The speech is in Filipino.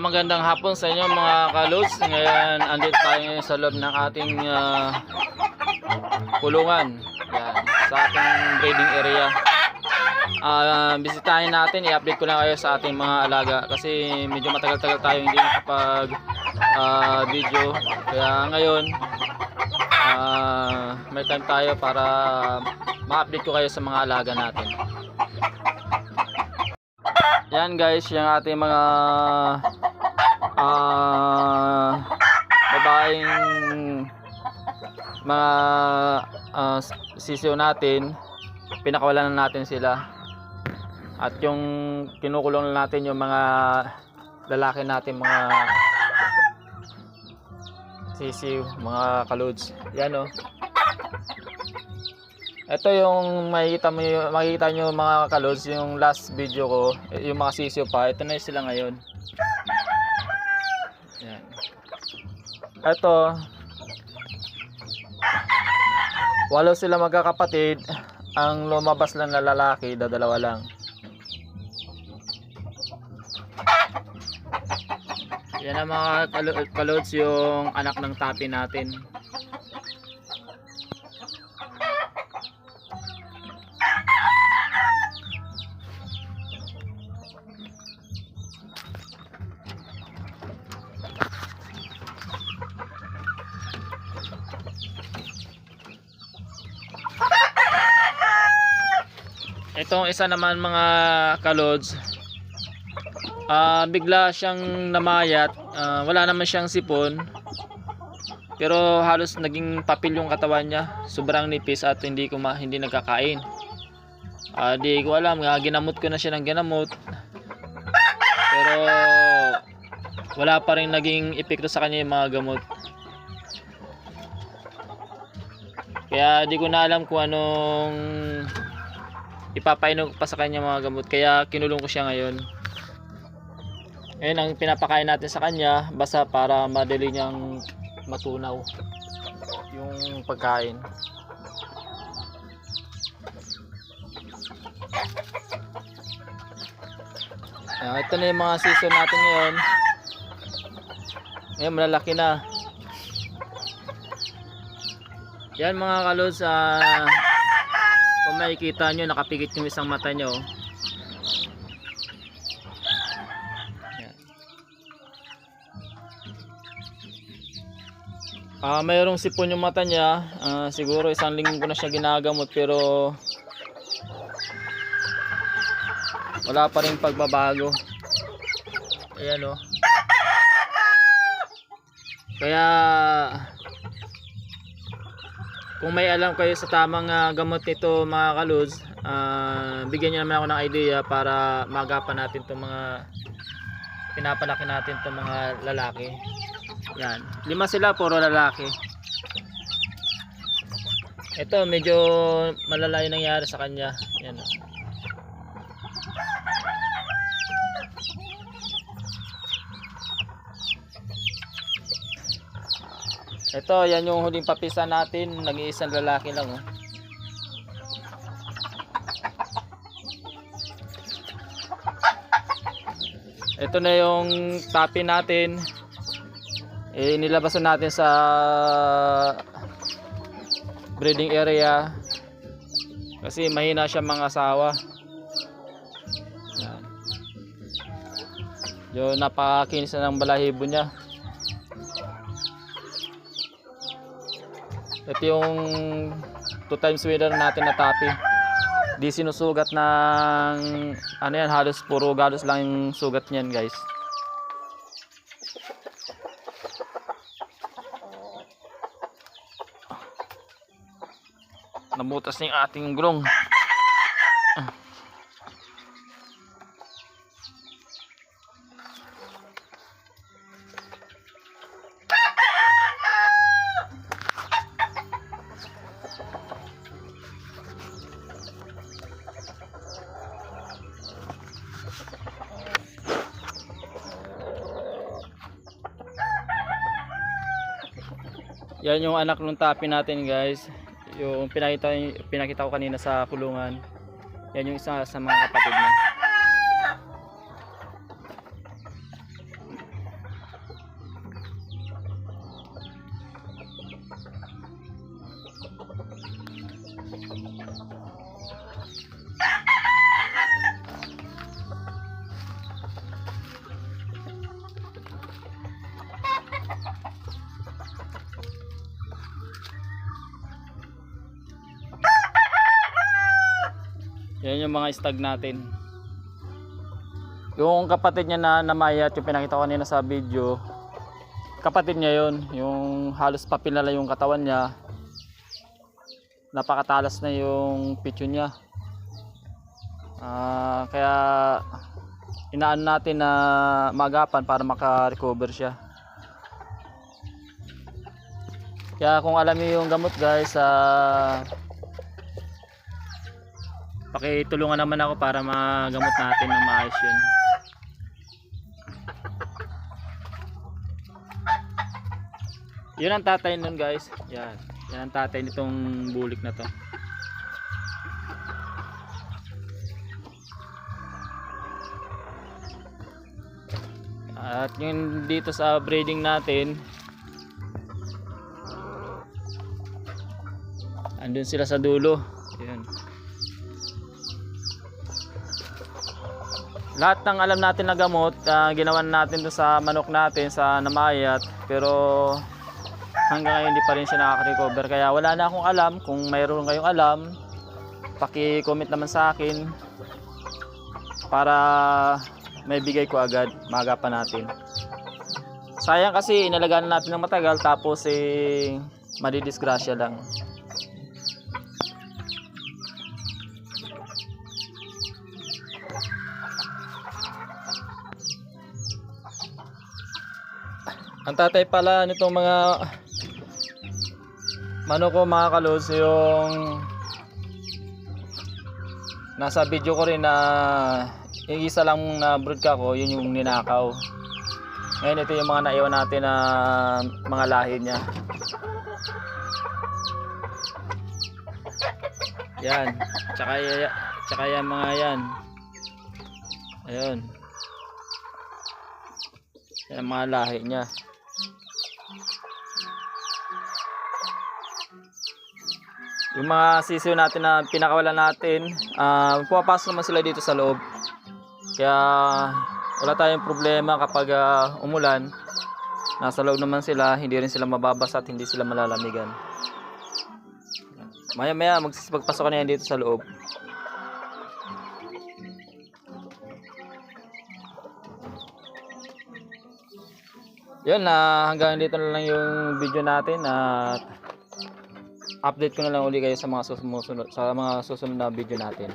Magandang hapon sa inyo mga kalods. Ngayon andito tayo ngayon sa loob ng ating kulungan. Yan, sa ating breeding area. Bisitahin natin, i-update ko lang kayo sa ating mga alaga kasi medyo matagal-tagal tayo hindi nakapag video. Kaya ngayon may time tayo para ma-update ko kayo sa mga alaga natin. Yan guys, yung ating mga babaeng mga sisiyo natin, pinakawalan na natin sila. At yung kinukulong na natin yung mga lalaki natin, mga sisiyo, mga kalods. Yan o. Ito yung makikita nyo mga kalods, yung last video ko, yung mga sisiyo pa. Ito na sila ngayon. Yan. Ito, 8 sila magkakapatid. Ang lumabas lang na lalaki, dalawa lang. Yan ang mga kalods, yung anak ng tati natin. Itong isa naman mga kalods, bigla siyang namayat. Wala naman siyang sipon, pero halos naging papel yung katawan niya. Sobrang nipis at hindi nagkakain. Di ko alam, ginamot ko na siya ng ginamot, pero wala pa rin naging epekto sa kanya yung mga gamot. Kaya di ko na alam kung anong ipapainom pa sa kanya mga gamot, kaya kinulong ko siya ngayon. Ngayon ang pinapakain natin sa kanya, basta para madali niyang matunaw yung pagkain. Ito na yung mga season natin ngayon. Ngayon malalaki na. Yan mga kalods, kung makikita nyo, nakapikit yung isang mata nyo. Mayroong sipon yung mata niya. Siguro 1 linggo ko na siya ginagamot, pero wala pa rin pagbabago. Ayan o. Kaya kung may alam kayo sa tamang gamot nito mga kalods, bigyan nyo naman ako ng idea para magapan natin itong mga pinapalaki natin itong mga lalaki. Yan, 5 sila, puro lalaki. Ito medyo malala yung nangyari sa kanya. Yan. Ito, yan yung huling papisa natin. Nag-iisang lalaki lang. Oh. Ito na yung tapi natin. Nilabasan natin sa breeding area kasi mahina siya mga asawa. Yan. Yung napakakinis na ng balahibo niya. Ito yung 2 times winner natin na tapi. Di sinusugat ng ano yan, halos puro galos lang yung sugat niyan guys. Nabutas na yung ating grong. Yan yung anak ng tapi natin guys. Yung pinakita ko kanina sa kulungan. Yan yung isa sa mga kapatid niya. Yan yung mga stag natin. Yung kapatid niya na namayat, yung pinakita ko kanina sa video, kapatid niya yun. Yung halos papil na lang yung katawan niya. Napakatalas na yung picture niya. Kaya inaan natin na magapan para maka-recover siya. Kaya kung alam niyo yung gamot guys, pakitulungan naman ako para magamot natin ng maayos yun. Yun ang tatay nun guys. Yan ang tatay nitong bulik na to. At yung dito sa breeding natin, andun sila sa dulo. Ayan. Lahat ng alam natin na gamot, ginawan natin doon sa manok natin, sa namayat, pero hanggang ngayon hindi pa rin siya nakaka-recover. Kaya wala na akong alam. Kung mayroon kayong alam, paki-comment naman sa akin para may bigay ko agad, magapan natin. Sayang kasi inalagaan natin ng matagal tapos madidisgrasya lang. Ang tatay pala nitong mga manok ko mga kalos, yung nasa video ko rin na yung isa lang na brood ka ko, yun yung ninakaw. Ngayon ito yung mga naiwan natin na mga lahi niya. Yan, tsaka yan mga yan. Ayun. Yan ang mga lahi niya. Yung mga sisiw natin na pinakawalan natin, pumapasok naman sila dito sa loob. Kaya wala tayong problema kapag umulan. Nasa loob naman sila, hindi rin sila mababasa at hindi sila malalamigan. Maya maya magpasok na yan dito sa loob. Yun, hanggang dito na lang yung video natin at update ko na lang uli kayo sa mga susunod na video natin.